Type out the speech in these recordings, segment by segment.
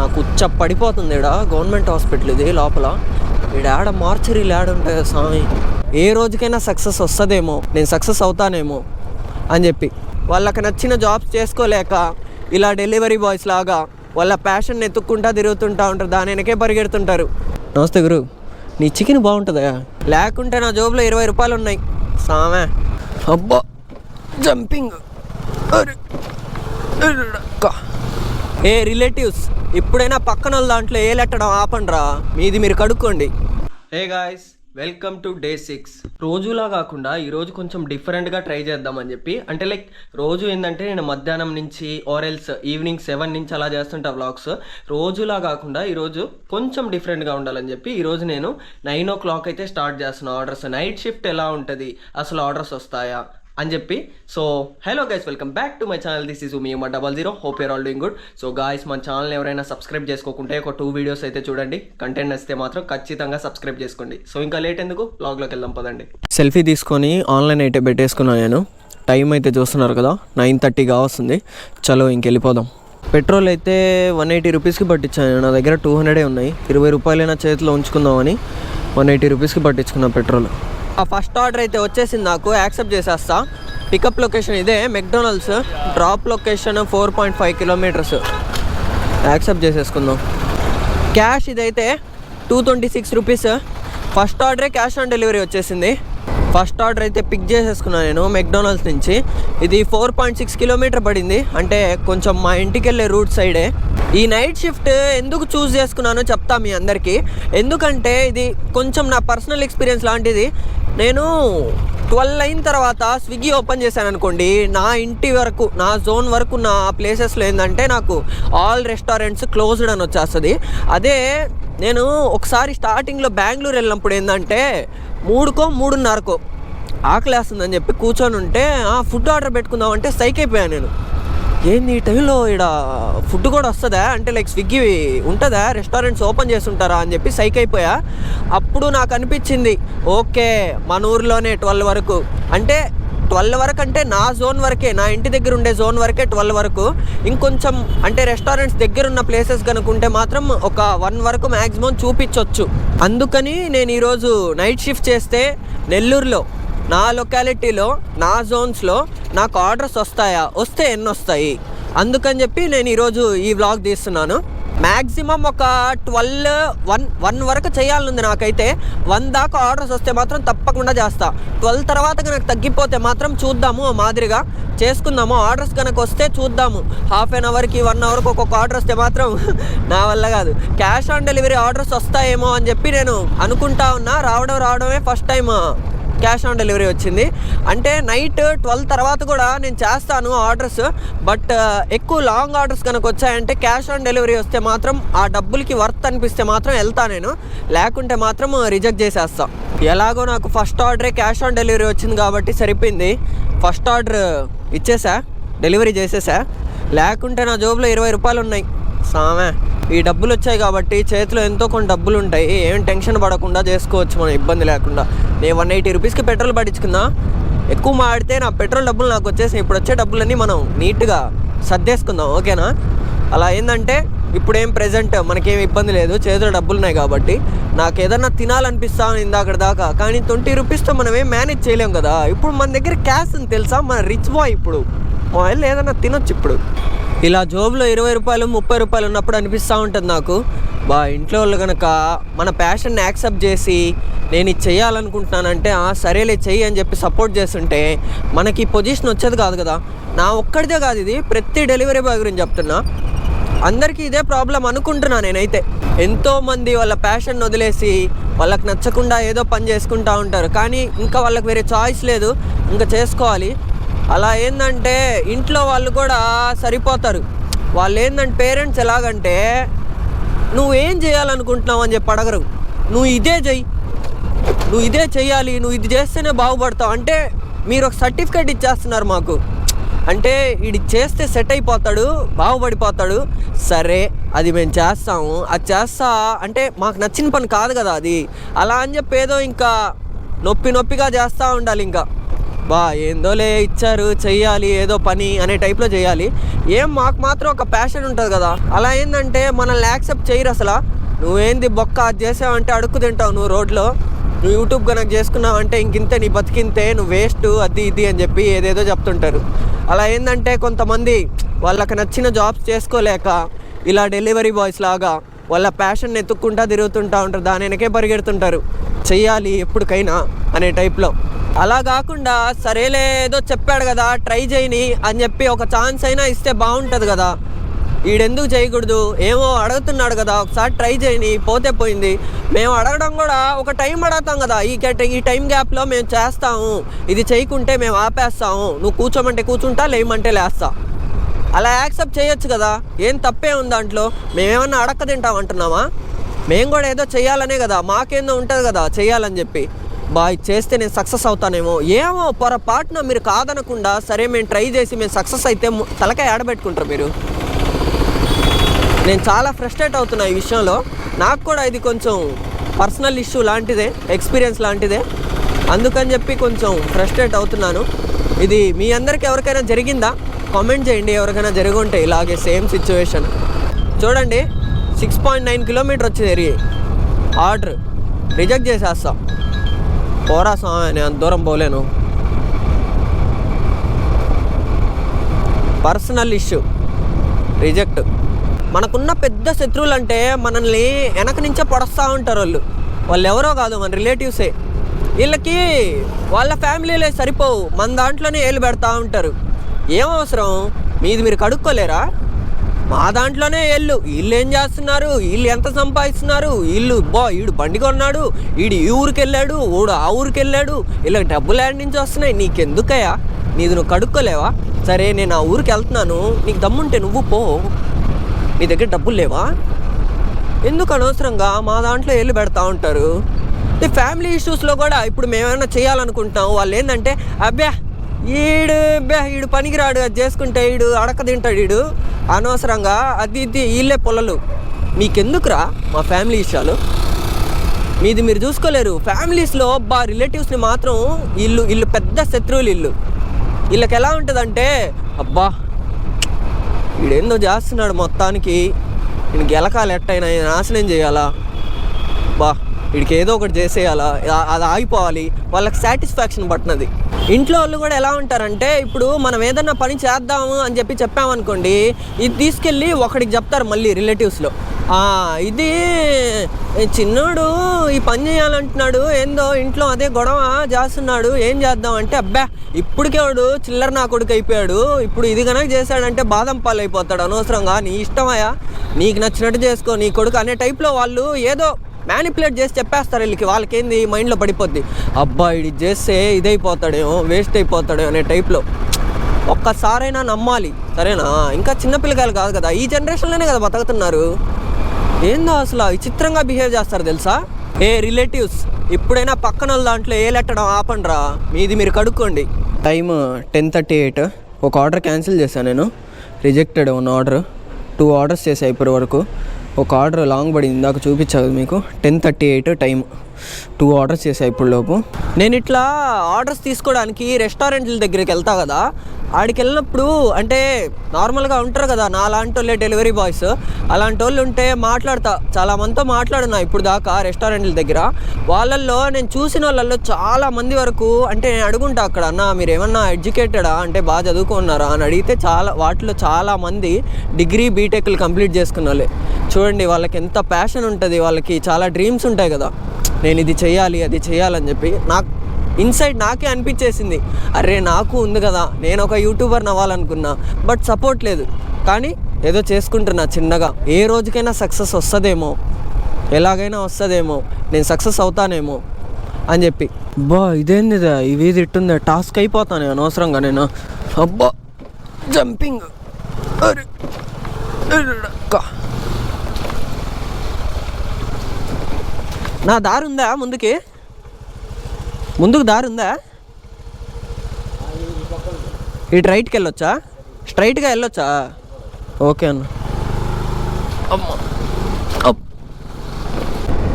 నాకు పడిపోతుంది ఈడ గవర్నమెంట్ హాస్పిటల్ ఇది లోపల. ఈడ ఆడ మార్చరీలు ఆడుంటాయి స్వామి. ఏ రోజుకైనా సక్సెస్ వస్తుందేమో, నేను సక్సెస్ అవుతానేమో అని చెప్పి వాళ్ళకి నచ్చిన జాబ్స్ చేసుకోలేక ఇలా డెలివరీ బాయ్స్ లాగా వాళ్ళ ప్యాషన్ ఎత్తుక్కుంటా తిరుగుతుంటా ఉంటారు, దాని వెనకే పరిగెడుతుంటారు. నమస్తే గురు, నీ చికెన్ బాగుంటుందా? లేకుంటే నా జోబులో 20 రూపాయలు ఉన్నాయి సామే. అబ్బా జంపింగ్. ఏ రిలేటివ్స్, ఇప్పుడైనా పక్కన వాళ్ళ దాంట్లో ఏలెట్టడం ఆపండ్రా, మీది మీరు కడుక్కోండి. Hey guys, welcome to day 6. రోజులా కాకుండా ఈరోజు కొంచెం డిఫరెంట్గా ట్రై చేద్దామని చెప్పి, అంటే లైక్ రోజు ఏంటంటే నేను మధ్యాహ్నం నుంచి ఆరెల్స్ ఈవినింగ్ 7 నుంచి అలా చేస్తుంటా వ్లాగ్స్. రోజులా కాకుండా ఈరోజు కొంచెం డిఫరెంట్గా ఉండాలని చెప్పి ఈరోజు నేను 9 o'clock అయితే స్టార్ట్ చేస్తున్నాను ఆర్డర్స్. నైట్ షిఫ్ట్ ఎలా ఉంటుంది, అసలు ఆర్డర్స్ వస్తాయా అని చెప్పి. So hello guys, welcome back to my channel. This is Umiyamma 00. Hope your all doing good. So guys, మన ఛానల్ ఎవరైనా సబ్స్క్రైబ్ చేసుకోకుంటే ఒక 2 వీడియోస్ అయితే చూడండి. కంటెంట్ నచ్చితే మాత్రం ఖచ్చితంగా సబ్స్క్రైబ్ చేసుకోండి. సో ఇంకా లేట్ ఎందుకు, బ్లాగ్లోకి వెళ్దాం పదండి. సెల్ఫీ తీసుకొని ఆన్లైన్ అయితే పెట్టేసుకున్నాను నేను. టైం అయితే చూస్తున్నారు కదా, 9:30 కావస్తుంది. చలో ఇంకెళ్ళిపోదాం. పెట్రోల్ అయితే 180 రూపీస్కి పట్టించాను. నా దగ్గర 200 ఉన్నాయి. 20 రూపాయలైనా చేతిలో ఉంచుకుందామని 180 రూపీస్కి పట్టించుకున్నా పెట్రోల్. ఆ ఫస్ట్ ఆర్డర్ అయితే వచ్చేసింది, నాకు యాక్సెప్ట్ చేసేస్తా. పికప్ లొకేషన్ ఇదే McDonald's, drop location 4.5 kilometers. Accept చేసేసుకుందాం. క్యాష్ ఇదైతే 226 రూపీస్. ఫస్ట్ ఆర్డరే క్యాష్ ఆన్ డెలివరీ వచ్చేసింది. ఫస్ట్ ఆర్డర్ అయితే పిక్ చేసేసుకున్నాను నేను మెక్డొనాల్డ్స్ నుంచి. ఇది 4.6 kilometers పడింది, అంటే కొంచెం మా ఇంటికి వెళ్ళే రూట్ సైడే. ఈ నైట్ షిఫ్ట్ ఎందుకు చూస్ చేసుకున్నానో చెప్తా మీ అందరికీ. ఎందుకంటే ఇది కొంచెం నా పర్సనల్ ఎక్స్పీరియన్స్ లాంటిది. నేను 12 అయిన తర్వాత స్విగ్గీ ఓపెన్ చేశాను అనుకోండి, నా ఇంటి వరకు, నా జోన్ వరకు, నా ప్లేసెస్లో ఏంటంటే నాకు ఆల్ రెస్టారెంట్స్ క్లోజ్డ్ అని వచ్చేస్తుంది. అదే నేను ఒకసారి స్టార్టింగ్లో బెంగళూరు వెళ్ళినప్పుడు ఏంటంటే 3కో 3:30కో ఆకలేస్తుందని చెప్పి కూర్చొని ఉంటే ఫుడ్ ఆర్డర్ పెట్టుకుందామంటే సైక్ అయిపోయాను నేను. ఏంది ఈ టైంలో ఇక్కడ ఫుడ్ కూడా వస్తుందా, అంటే లైక్ స్విగ్గీ ఉంటుందా, రెస్టారెంట్స్ ఓపెన్ చేస్తుంటారా అని చెప్పి సైక్ అయిపోయా. అప్పుడు నాకు అనిపించింది, ఓకే మన ఊరిలోనే 12 వరకు, అంటే 12 వరకు అంటే నా జోన్ వరకే, నా ఇంటి దగ్గర ఉండే జోన్ వరకే 12 వరకు. ఇంకొంచెం అంటే రెస్టారెంట్స్ దగ్గర ఉన్న ప్లేసెస్ కనుకుంటే మాత్రం ఒక 1 వరకు మ్యాక్సిమం చూపించవచ్చు. అందుకని నేను ఈరోజు నైట్ షిఫ్ట్ చేస్తే నెల్లూరులో నా లొకాలిటీలో నా జోన్స్లో నాకు ఆర్డర్స్ వస్తాయా, వస్తే ఎన్ని వస్తాయి, అందుకని చెప్పి నేను ఈరోజు ఈ వ్లాగ్ తీస్తున్నాను. మ్యాక్సిమం ఒక 1 వరకు చేయాలనుంది నాకైతే. 1 దాకా ఆర్డర్స్ వస్తే మాత్రం తప్పకుండా చేస్తా. 12 తర్వాత కనుక తగ్గిపోతే మాత్రం చూద్దాము, మాదిరిగా చేసుకుందాము. ఆర్డర్స్ కనుక వస్తే చూద్దాము. హాఫ్ అన్ అవర్కి 1 అవర్కి ఒక్కొక్క ఆర్డర్ వస్తే మాత్రం నా వల్ల కాదు. క్యాష్ ఆన్ డెలివరీ ఆర్డర్స్ వస్తాయేమో అని చెప్పి నేను అనుకుంటా ఉన్నా. రావడమే first time cash on delivery వచ్చింది. అంటే నైట్ 12 తర్వాత కూడా నేను చేస్తాను ఆర్డర్స్, బట్ ఎక్కువ లాంగ్ ఆర్డర్స్ కనుక వచ్చాయంటే క్యాష్ ఆన్ డెలివరీ వస్తే మాత్రం ఆ డబ్బులకి వర్త్ అనిపిస్తే మాత్రం వెళ్తా నేను, లేకుంటే మాత్రం రిజెక్ట్ చేసేస్తా. ఎలాగో నాకు ఫస్ట్ ఆర్డరే క్యాష్ ఆన్ డెలివరీ వచ్చింది కాబట్టి సరిపోయింది. ఫస్ట్ ఆర్డర్ ఇచ్చేసా, డెలివరీ చేసేసా. లేకుంటే నా జోబులో 20 రూపాయలు ఉన్నాయి సామే. ఈ డబ్బులు వచ్చాయి కాబట్టి చేతిలో ఎంతో కొన్ని డబ్బులు ఉంటాయి, ఏం టెన్షన్ పడకుండా చేసుకోవచ్చు మనం, ఇబ్బంది లేకుండా. నేను 180 రూపీస్కి పెట్రోల్ పట్టించుకున్నా. ఎక్కువ మాడితే నా పెట్రోల్ డబ్బులు నాకు వచ్చేసి, ఇప్పుడు వచ్చే డబ్బులన్నీ మనం నీట్గా సర్దేసుకుందాం, ఓకేనా? అలా ఏంటంటే ఇప్పుడేం ప్రెజెంట్ మనకేం ఇబ్బంది లేదు, చేతిలో డబ్బులు ఉన్నాయి కాబట్టి. నాకు ఏదన్నా తినాలనిపిస్తాను ఇందాక దాకా, కానీ 20 రూపీస్తో మనం ఏం మేనేజ్ చేయలేం కదా. ఇప్పుడు మన దగ్గర క్యాష్ ఉంది తెలుసా, మన రిచ్ బాయ్. ఇప్పుడు మా వాళ్ళు ఏదన్నా తినొచ్చు. ఇప్పుడు ఇలా జోబులో 20 రూపాయలు 30 రూపాయలు ఉన్నప్పుడు అనిపిస్తూ ఉంటుంది నాకు, ఇంట్లో వాళ్ళు కనుక మన ప్యాషన్ని యాక్సెప్ట్ చేసి నేను ఇది చేయాలనుకుంటున్నానంటే సరేలే చెయ్యి అని చెప్పి సపోర్ట్ చేస్తుంటే మనకి పొజిషన్ వచ్చేది కాదు కదా. నా ఒక్కడిదే కాదు ఇది, ప్రతి డెలివరీ బాయ్ గురించి చెప్తున్నా. అందరికీ ఇదే ప్రాబ్లం అనుకుంటున్నా నేనైతే. ఎంతోమంది వాళ్ళ ప్యాషన్ వదిలేసి వాళ్ళకి నచ్చకుండా ఏదో పని చేసుకుంటూ ఉంటారు, కానీ ఇంకా వాళ్ళకి వేరే చాయిస్ లేదు, ఇంకా చేసుకోవాలి. అలా ఏంటంటే ఇంట్లో వాళ్ళు కూడా సరిపోతారు. వాళ్ళు ఏంటంటే పేరెంట్స్ ఎలాగంటే నువ్వేం చేయాలనుకుంటున్నావు అని చెప్పి అడగరు, నువ్వు ఇదే చెయ్యి, నువ్వు ఇదే చెయ్యాలి, నువ్వు ఇది చేస్తేనే బాగుపడతావు అంటే మీరు ఒక సర్టిఫికేట్ ఇచ్చేస్తున్నారు మాకు. అంటే ఇది చేస్తే సెట్ అయిపోతాడు, బాగుపడిపోతాడు. సరే అది మేము చేస్తాము, అది చేస్తా అంటే మాకు నచ్చిన పని కాదు కదా అది. అలా అని చెప్పి ఏదో ఇంకా నొప్పిగా చేస్తూ ఉండాలి. ఇంకా ఏందోలే ఇచ్చారు చెయ్యాలి ఏదో పని అనే టైప్లో చేయాలి. మాకు మాత్రం ఒక ప్యాషన్ ఉంటుంది కదా. అలా ఏంటంటే మనల్ని యాక్సెప్ట్ చేయరు అసలు. నువ్వేంది బొక్క అది చేసావంటే అడుక్కు తింటావు నువ్వు రోడ్లో. నువ్వు యూట్యూబ్ కనుక చేసుకున్నావు అంటే ఇంకింతే, నీ బతికింతే, నువ్వు వేస్ట్ అది ఇది అని చెప్పి ఏదేదో చెప్తుంటారు. అలా ఏంటంటే కొంతమంది వాళ్ళకి నచ్చిన జాబ్స్ చేసుకోలేక ఇలా డెలివరీ బాయ్స్ లాగా వాళ్ళ ప్యాషన్ ఎత్తుక్కుంటా తిరుగుతుంటా ఉంటారు, దాని వెనకే పరిగెడుతుంటారు చెయ్యాలి ఎప్పటికైనా అనే టైప్లో. అలా కాకుండా సరేలే ఏదో చెప్పాడు కదా ట్రై చేయని అని చెప్పి ఒక ఛాన్స్ అయినా ఇస్తే బాగుంటుంది కదా. వీడెందుకు చేయకూడదు, ఏమో అడుగుతున్నాడు కదా ఒకసారి ట్రై చేయని, పోతే పోయింది. మేము అడగడం కూడా ఒక టైం అడుగుతాం కదా, ఈ టైం గ్యాప్లో మేము చేస్తాము, ఇది చేయకుంటే మేము ఆపేస్తాము, నువ్వు కూర్చోమంటే కూర్చుంటా, లేమంటే లేస్తా, అలా యాక్సెప్ట్ చేయొచ్చు కదా. ఏం తప్పే ఉంది దాంట్లో. మేమేమన్నా అడక్క తింటాం అంటున్నామా? మేము కూడా ఏదో చెయ్యాలనే కదా, మాకేందో ఉంటుంది కదా చెయ్యాలని చెప్పి. ఇది చేస్తే నేను సక్సెస్ అవుతానేమో, ఏమో పొరపాటున మీరు కాదనకుండా సరే మేము ట్రై చేసి మేము సక్సెస్ అయితే తలకాయ ఆడబెట్టుకుంటారు మీరు. నేను చాలా ఫ్రస్ట్రేట్ అవుతున్నా ఈ విషయంలో. నాకు కూడా ఇది కొంచెం పర్సనల్ ఇష్యూ లాంటిదే, ఎక్స్పీరియన్స్ లాంటిదే, అందుకని చెప్పి కొంచెం ఫ్రస్ట్రేట్ అవుతున్నాను. ఇది మీ అందరికీ ఎవరికైనా జరిగిందా? కామెంట్ చేయండి ఎవరికైనా జరిగి ఉంటే ఇలాగే సేమ్ సిచ్యువేషన్. చూడండి 6.9 కిలోమీటర్ వచ్చింది ఆర్డర్, రిజెక్ట్ చేసేస్తా. పోరా స్వామి, నేను అంత దూరం పోలేను. Personal issue, reject. మనకున్న పెద్ద శత్రువులు అంటే మనల్ని వెనక నుంచే పొడస్తూ ఉంటారు. వాళ్ళు ఎవరో కాదు, మన రిలేటివ్సే. వీళ్ళకి వాళ్ళ ఫ్యామిలీలే సరిపోవు, మన దాంట్లోనే ఏళ్ళు పెడతా ఉంటారు. ఏం అవసరం, మీది మీరు కడుక్కోలేరా? మా దాంట్లోనే వీళ్ళు ఏం చేస్తున్నారు, వీళ్ళు ఎంత సంపాదిస్తున్నారు, వీడు బండి కొన్నాడు, వీడు ఈ ఊరికి వెళ్ళాడు, ఊడు ఆ ఊరికి వెళ్ళాడు, వీళ్ళకి డబ్బులు యాడ్ నుంచి వస్తున్నాయి, నీకెందుకయ్యా, నీది నువ్వు కడుక్కోలేవా? సరే నేను ఆ ఊరికి వెళ్తున్నాను, నీకు దమ్ముంటే నువ్వు పో, నీ దగ్గర డబ్బులు లేవా? ఎందుకు అనవసరంగా మా దాంట్లో ఏళ్ళు పెడతా ఉంటారు. ఈ ఫ్యామిలీ ఇష్యూస్లో కూడా ఇప్పుడు మేమేమైనా చేయాలనుకుంటున్నాం, వాళ్ళు ఏంటంటే ఈడు పనికిరాడు, అది చేసుకుంటే ఈడు అడక తింటాడు, ఈడు అనవసరంగా అది ఇది వీళ్ళే పొలలు. మీకెందుకురా మా ఫ్యామిలీ విషయాలు? మీది మీరు చూసుకోలేరు. ఫ్యామిలీస్లో రిలేటివ్స్ని మాత్రం వీళ్ళు పెద్ద శత్రువులు. వీళ్ళకి ఎలా ఉంటుందంటే, వీడేందో చేస్తున్నాడు, మొత్తానికి నేను గెలకాలి, ఎట్టయినా నాశనం చేయాలా, వీడికి ఏదో ఒకటి చేసేయాలా, అది ఆగిపోవాలి, వాళ్ళకి సాటిస్ఫాక్షన్ పట్టినది. ఇంట్లో వాళ్ళు కూడా ఎలా ఉంటారంటే, ఇప్పుడు మనం ఏదన్నా పని చేద్దాము అని చెప్పామనుకోండి, ఇది తీసుకెళ్ళి ఒకడికి చెప్తారు మళ్ళీ రిలేటివ్స్లో, ఇది చిన్నోడు ఈ పని చేయాలంటున్నాడు, ఏందో ఇంట్లో అదే గొడవ చేస్తున్నాడు, ఏం చేద్దాం అంటే, ఇప్పటికే వాడు చిల్లర నా కొడుకు అయిపోయాడు, ఇప్పుడు ఇది కనుక చేశాడంటే బాదం పాలు అయిపోతాడు, అనవసరంగా నీ ఇష్టమయ్యా, నీకు నచ్చినట్టు చేసుకో నీ కొడుకు అనే టైప్లో వాళ్ళు ఏదో మ్యానిపులేట్ చేసి చెప్పేస్తారు వీళ్ళకి. వాళ్ళకేంది మైండ్లో పడిపోద్ది, ఇది చేస్తే ఇదైపోతాడేమో, వేస్ట్ అయిపోతాడేమో అనే టైప్లో. ఒక్కసారైనా నమ్మాలి, సరేనా? ఇంకా చిన్నపిల్లకాయలు కాదు కదా, ఈ జనరేషన్లోనే కదా బతుకుతున్నారు. ఏందో అసలు విచిత్రంగా బిహేవ్ చేస్తారు తెలుసా. రిలేటివ్స్ ఇప్పుడైనా పక్కన వాళ్ళ దాంట్లో ఏలెట్టడం ఆపండిరా, మీది మీరు కడుక్కోండి. టైమ్ 10:38. ఒక ఆర్డర్ క్యాన్సిల్ చేశాను నేను, రిజెక్టెడ్ ఉన్న ఆర్డర్. 2 ఆర్డర్స్ చేశాను ఇప్పటి వరకు. ఒక ఆర్డర్ లాంగ్ పడింది, ఇందాక చూపించాను మీకు. 10:38 టైం. 2 ఆర్డర్స్ చేశాను ఇప్పుడు లోపు. నేను ఇట్లా ఆర్డర్స్ తీసుకోవడానికి రెస్టారెంట్ల దగ్గరికి వెళ్తా కదా, ఆడికి వెళ్ళినప్పుడు అంటే నార్మల్గా ఉంటారు కదా నాలాంటి వాళ్ళే డెలివరీ బాయ్స్, అలాంటి వాళ్ళు ఉంటే మాట్లాడతా, చాలా మందితో మాట్లాడున్నా ఇప్పుడు దాకా రెస్టారెంట్ల దగ్గర. వాళ్ళల్లో నేను చూసిన వాళ్ళల్లో చాలామంది వరకు అంటే నేను అడుగుంటా అక్కడ, అన్న మీరు ఏమన్నా ఎడ్యుకేటెడా అంటే బాగా చదువుకున్నారా అని అడిగితే వాటిలో చాలామంది డిగ్రీ బీటెక్లు కంప్లీట్ చేసుకున్న వాళ్ళే. చూడండి వాళ్ళకి ఎంత ప్యాషన్ ఉంటుంది, వాళ్ళకి చాలా డ్రీమ్స్ ఉంటాయి కదా, నేను ఇది చేయాలి అది చేయాలని చెప్పి. నాకు ఇన్సైడ్ నాకే అనిపించేసింది, అరే నాకు ఉంది కదా, నేను ఒక యూట్యూబర్ని అవ్వాలనుకున్నా, బట్ సపోర్ట్ లేదు, కానీ ఏదో చేసుకుంటున్నా చిన్నగా. ఏ రోజుకైనా సక్సెస్ వస్తుందేమో, ఎలాగైనా వస్తుందేమో, నేను సక్సెస్ అవుతానేమో అని చెప్పి. ఇదేంది ఇవి తిట్టుందే, టాస్క్ అయిపోతాను అనవసరంగా నేను. జంపింగ్, అరే నా దారి ఉందా, ముందుకు దారి ఉందా? ఇటు రైట్కి వెళ్ళొచ్చా, స్ట్రైట్గా వెళ్ళొచ్చా? ఓకే అన్న.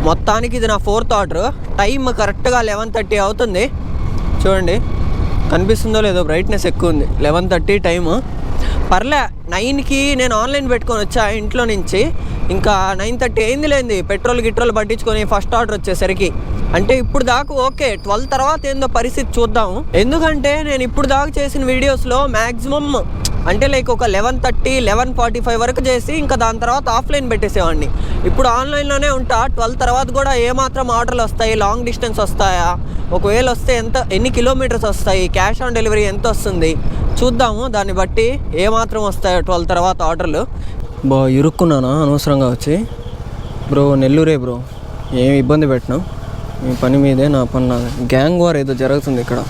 మొత్తానికి ఇది నా 4th ఆర్డర్. టైం కరెక్ట్గా 11:30 అవుతుంది. చూడండి కనిపిస్తుందో లేదో, బ్రైట్నెస్ ఎక్కువ ఉంది. 11:30 టైము. పర్లే, 9కి నేను ఆన్లైన్ పెట్టుకొని వచ్చా ఇంట్లో నుంచి. ఇంకా 9:30 అయింది లేంది పెట్రోల్ పట్టించుకొని ఫస్ట్ ఆర్డర్ వచ్చేసరికి. అంటే ఇప్పుడు దాకా ఓకే, 12 తర్వాత ఏందో పరిస్థితి చూద్దాము. ఎందుకంటే నేను ఇప్పుడు దాకా చేసిన వీడియోస్లో మ్యాక్సిమం అంటే లైక్ ఒక 11:30, 11:45 వరకు చేసి ఇంకా దాని తర్వాత ఆఫ్లైన్ పెట్టేసేవాడిని. ఇప్పుడు ఆన్లైన్లోనే ఉంటా. 12 తర్వాత కూడా ఏమాత్రం ఆర్డర్లు వస్తాయి, లాంగ్ డిస్టెన్స్ వస్తాయా, ఒకవేళ వస్తే ఎన్ని కిలోమీటర్స్ వస్తాయి, క్యాష్ ఆన్ డెలివరీ ఎంత వస్తుంది చూద్దాము. దాన్ని బట్టి ఏమాత్రం వస్తాయో 12 తర్వాత ఆర్డర్లు. ఇరుక్కున్నానా అనవసరంగా వచ్చి? బ్రో నెల్లూరే బ్రో, ఏమి ఇబ్బంది పెట్టినా, మీ పని మీదే నా పని నాదే. గ్యాంగ్ వార్ ఏదో జరుగుతుంది ఇక్కడ.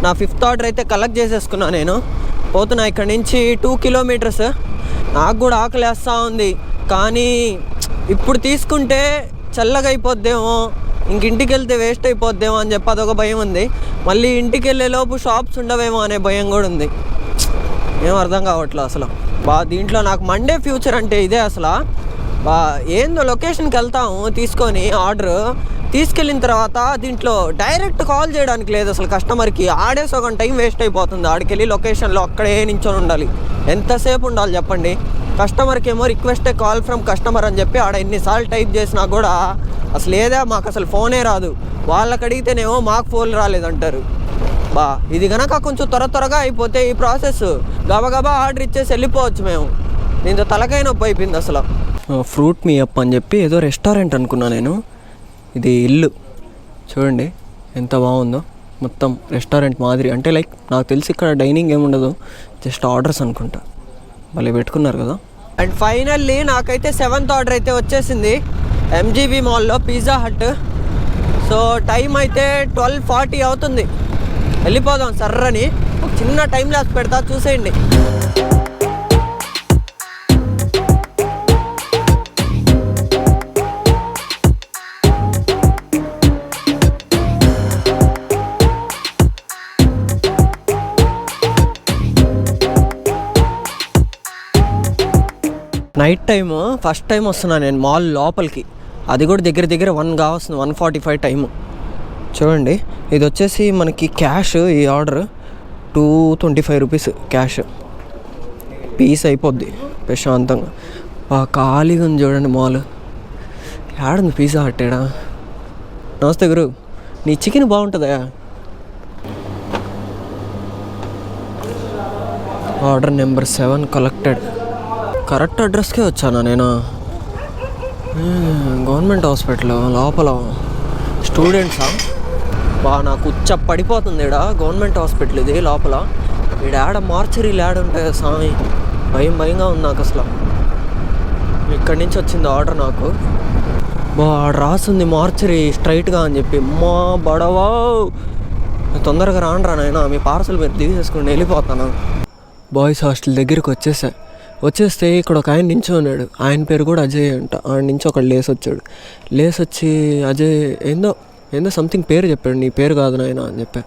నా 5th ఆర్డర్ అయితే కలెక్ట్ చేసేసుకున్నా నేను. పోతున్నా ఇక్కడ నుంచి 2 కిలోమీటర్స్. నాకు కూడా ఆకలేస్తూ ఉంది, కానీ ఇప్పుడు తీసుకుంటే చల్లగా అయిపోద్దేమో, ఇంటికి వెళ్తే వేస్ట్ అయిపోద్దేమో అని చెప్పి అదొక భయం ఉంది. మళ్ళీ ఇంటికి వెళ్ళేలోపు షాప్స్ ఉండవేమో అనే భయం కూడా ఉంది. ఏం అర్థం కావట్లేదు అసలు. దీంట్లో నాకు మండే ఫ్యూచర్ అంటే ఇదే అసలు. ఏందో లొకేషన్కి వెళ్తాము తీసుకొని ఆర్డర్, తీసుకెళ్ళిన తర్వాత దీంట్లో డైరెక్ట్ కాల్ చేయడానికి లేదు అసలు కస్టమర్కి. ఆడే సగం టైం వేస్ట్ అయిపోతుంది. ఆడికి వెళ్ళి లొకేషన్లో అక్కడే నించొని ఉండాలి. ఎంతసేపు ఉండాలి చెప్పండి? కస్టమర్కి ఏమో రిక్వెస్టే కాల్ ఫ్రమ్ కస్టమర్ అని చెప్పి ఆడ ఎన్నిసార్లు టైప్ చేసినా కూడా అసలు మాకు అసలు ఫోనే రాదు. వాళ్ళకి అడిగితేనేమో మాకు ఫోన్ రాలేదంటారు. ఇది కనుక కొంచెం త్వరగా అయిపోతే ఈ ప్రాసెస్ గబగబా ఆర్డర్ ఇచ్చేసి వెళ్ళిపోవచ్చు మేము. దీంతో తలకాయ నొప్పి అయిపోయింది అసలు. ఫ్రూట్ మీ అప్ అని చెప్పి ఏదో రెస్టారెంట్ అనుకున్నా నేను. ఇది ఇల్లు చూడండి ఎంత బాగుందో, మొత్తం రెస్టారెంట్ మాదిరి. అంటే లైక్ నాకు తెలిసి ఇక్కడ డైనింగ్ ఏముండదు, జస్ట్ ఆర్డర్స్ అనుకుంటా. భలే పెట్టుకున్నారు కదా. అండ్ ఫైనల్లీ నాకైతే 7th ఆర్డర్ అయితే వచ్చేసింది ఎంజీబీ మాల్లో, పిజ్జా హట్. సో టైం అయితే 12:40 అవుతుంది. వెళ్ళిపోదాం సర్రని. ఒక చిన్న టైం లాస్ పెడతా చూసేయండి. నైట్ టైము ఫస్ట్ టైం వస్తున్నాను నేను మాల్ లోపలికి. అది కూడా దగ్గర 1 కావస్తుంది, 1:45 టైము. చూడండి ఇది వచ్చేసి మనకి క్యాష్, ఈ ఆర్డర్ 225 రూపీస్ క్యాష్. పీస్ అయిపోద్ది ప్రశాంతంగా. ఖాళీగా ఉంది చూడండి మాల్. ఏడుంది పిజ్జా హట్ ఏడా? నమస్తే గురు, నీ చికెన్ బాగుంటుందా? Order number 7 collected. కరెక్ట్ అడ్రస్కే వచ్చానా నేను? గవర్నమెంట్ హాస్పిటల్ లోపల. స్టూడెంట్సా? నాకు ఉచ్చ పడిపోతుంది ఈడ. గవర్నమెంట్ హాస్పిటల్ ఇది లోపల. ఈడ ఆడ మార్చరీలు ఉంటాయి స్వామి, భయంగా ఉంది నాకు అసలు. ఇక్కడి నుంచి వచ్చింది ఆర్డర్ నాకు. ఆడ రాసింది మార్చరీ స్ట్రైట్గా అని చెప్పి. అమ్మా బడవా, తొందరగా రానరా నాయన, మీ పార్సల్ మీరు దిగేసుకుని వెళ్ళిపోతాను. బాయ్స్ హాస్టల్ దగ్గరికి వచ్చేస్తే ఇక్కడ ఒక ఆయన నించోన్నాడు. ఆయన పేరు కూడా అజయ్ అంట. ఆయన నుంచి ఒకడు లేసొచ్చి అజయ్ ఏందో సంథింగ్ పేరు చెప్పాడు. నీ పేరు కాదు నాయన అని చెప్పా.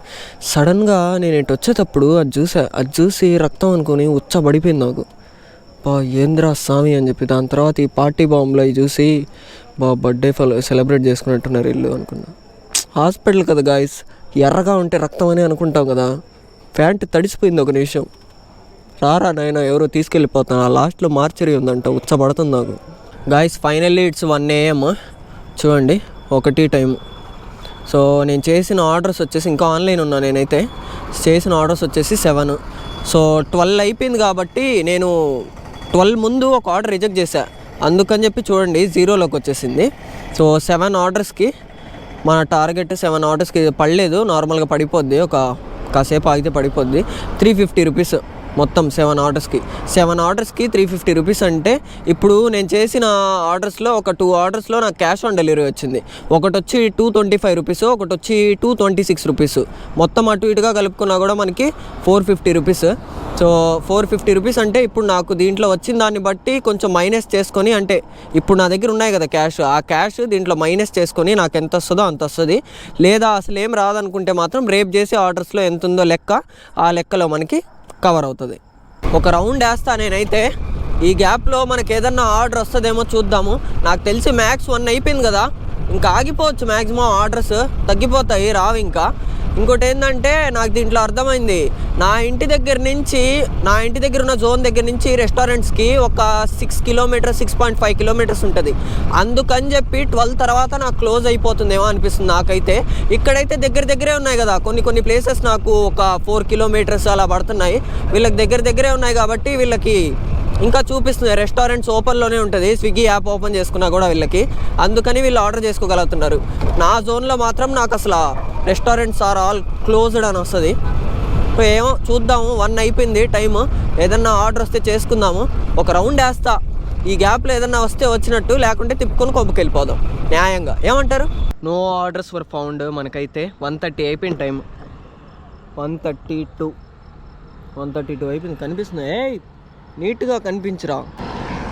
సడన్గా నేను ఇటు వచ్చేటప్పుడు అది చూసి రక్తం అనుకుని ఉచ్చబడిపోయింది నాకు. ఏంద్రా స్వామి అని చెప్పి. దాని తర్వాత ఈ పార్టీ బాంబులో చూసి బర్త్డే సెలబ్రేట్ చేసుకున్నట్టున్నారు ఇల్లు అనుకున్నా. హాస్పిటల్ కదా గాయస్, ఎర్రగా ఉంటే రక్తం అని అనుకుంటాం కదా. ప్యాంట్ తడిసిపోయింది ఒక నిమిషం. రారా నాయన ఎవరో తీసుకెళ్ళిపోతాను. ఆ లాస్ట్లో మార్చరీ ఉందంట, ఉచ్చబడుతుంది నాకు. Guys finally it's 1 AM. చూడండి 1 టైము. సో నేను చేసిన ఆర్డర్స్ వచ్చేసి, ఇంకా ఆన్లైన్ ఉన్నా నేనైతే, చేసిన ఆర్డర్స్ వచ్చేసి 7. సో 12 అయిపోయింది కాబట్టి నేను 12 ముందు ఒక ఆర్డర్ రిజెక్ట్ చేశా. అందుకని చెప్పి చూడండి 0లోకి వచ్చేసింది. సో 7 ఆర్డర్స్కి మన టార్గెట్ 7 ఆర్డర్స్కి పడలేదు. నార్మల్గా పడిపోద్ది, కాసేపు ఆగితే పడిపోద్ది. 350 రూపీస్ మొత్తం 7 ఆర్డర్స్కి. 7 ఆర్డర్స్కి 350 రూపీస్ అంటే ఇప్పుడు నేను చేసిన ఆర్డర్స్లో ఒక 2 ఆర్డర్స్లో నాకు క్యాష్ ఆన్ డెలివరీ వచ్చింది. ఒకటి వచ్చి 225 రూపీస్, ఒకటి వచ్చి 226 రూపీస్. మొత్తం అటు ఇటుగా కలుపుకున్నా కూడా మనకి 450 రూపీస్. సో 450 రూపీస్ అంటే ఇప్పుడు నాకు దీంట్లో వచ్చిన దాన్ని బట్టి కొంచెం మైనస్ చేసుకొని, అంటే ఇప్పుడు నా దగ్గర ఉన్నాయి కదా క్యాష్, ఆ క్యాష్ దీంట్లో మైనస్ చేసుకొని నాకు ఎంత వస్తుందో అంత వస్తుంది. లేదా అసలు ఏం రాదనుకుంటే మాత్రం రేపు చేసే ఆర్డర్స్లో ఎంత ఉందో లెక్క, ఆ లెక్కలో మనకి కవర్ అవుతుంది. ఒక రౌండ్ వేస్తా నేనైతే. ఈ గ్యాప్లో మనకి ఏదన్నా ఆర్డర్ వస్తుందేమో చూద్దాము. నాకు తెలిసి మ్యాక్స్ 1 అయిపోయింది కదా, ఇంకా ఆగిపోవచ్చు, మ్యాక్సిమం ఆర్డర్స్ తగ్గిపోతాయి, రావు ఇంకా. ఇంకోటి ఏంటంటే నాకు దీంట్లో అర్థమైంది, నా ఇంటి దగ్గర ఉన్న జోన్ దగ్గర నుంచి రెస్టారెంట్స్కి ఒక 6.5 కిలోమీటర్స్ ఉంటుంది. అందుకని చెప్పి 12 తర్వాత నాకు క్లోజ్ అయిపోతుందేమో అనిపిస్తుంది నాకైతే. ఇక్కడైతే దగ్గరే ఉన్నాయి కదా, కొన్ని ప్లేసెస్ నాకు ఒక 4 కిలోమీటర్స్ అలా పడుతున్నాయి. వీళ్ళకి దగ్గరే ఉన్నాయి కాబట్టి వీళ్ళకి ఇంకా చూపిస్తుంది రెస్టారెంట్స్ ఓపెన్లోనే ఉంటుంది. స్విగ్గీ యాప్ ఓపెన్ చేసుకున్నా కూడా వీళ్ళకి, అందుకని వీళ్ళు ఆర్డర్ చేసుకోగలుగుతున్నారు. నా జోన్లో మాత్రం నాకు అసలు రెస్టారెంట్స్ ఆర్ ఆల్ క్లోజ్డ్ అని వస్తుంది. ఏమో చూద్దాము, 1 అయిపోయింది టైము. ఏదన్నా ఆర్డర్ వస్తే చేసుకుందాము. ఒక రౌండ్ వేస్తా, ఈ గ్యాప్లో ఏదన్నా వస్తే వచ్చినట్టు, లేకుంటే తిప్పుకొని కొంపకి వెళ్ళిపోదాం న్యాయంగా. ఏమంటారు? No orders for found. మనకైతే 1:30 అయిపోయింది టైం. 1:32 అయిపోయింది. కనిపిస్తుంది, నీట్గా కనిపించరా.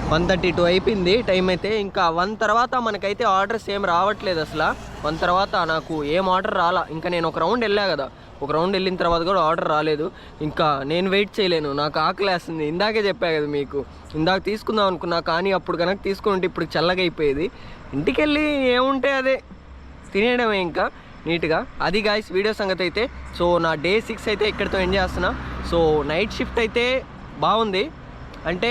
1:32 అయిపోయింది టైం అయితే. ఇంకా 1 తర్వాత మనకైతే ఆర్డర్స్ ఏం రావట్లేదు అసలు. 1 తర్వాత నాకు ఏం ఆర్డర్ రాలా. ఇంకా నేను ఒక రౌండ్ వెళ్ళా కదా, ఒక రౌండ్ వెళ్ళిన తర్వాత కూడా ఆర్డర్ రాలేదు. ఇంకా నేను వెయిట్ చేయలేను, నాకు ఆకలేస్తుంది. ఇందాకే చెప్పా కదా మీకు, ఇందాక తీసుకుందాం అనుకున్నా, కానీ అప్పుడు కనుక తీసుకుని ఉంటే ఇప్పుడు చల్లగా అయిపోయేది. ఇంటికి వెళ్ళి ఏముంటే అదే తినేయడమే ఇంకా నీట్గా. అది గాయ్స్ వీడియో సంగతి అయితే. సో నా డే 6 అయితే ఇక్కడితో ఎండ్ చేస్తున్నా. సో నైట్ షిఫ్ట్ అయితే బాగుంది. అంటే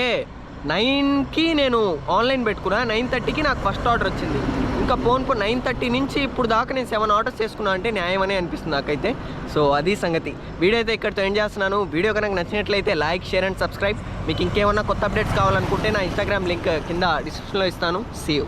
9కి నేను ఆన్లైన్ పెట్టుకున్నా, 9:30కి నాకు ఫస్ట్ ఆర్డర్ వచ్చింది. ఇంకా పోన్ 9:30 నుంచి ఇప్పుడు దాకా నేను 7 ఆర్డర్స్ చేసుకున్నా అంటే న్యాయమనే అనిపిస్తుంది నాకైతే. సో అది సంగతి. వీడియో అయితే ఇక్కడితో ఎండ్ చేస్తున్నాను. వీడియో కనుక నచ్చినట్లయితే లైక్, షేర్ అండ్ సబ్స్క్రైబ్. మీకు ఇంకేమన్నా కొత్త అప్డేట్స్ కావాలనుకుంటే నా ఇన్స్టాగ్రామ్ లింక్ కింద డిస్క్రిప్షన్లో ఇస్తాను. See you.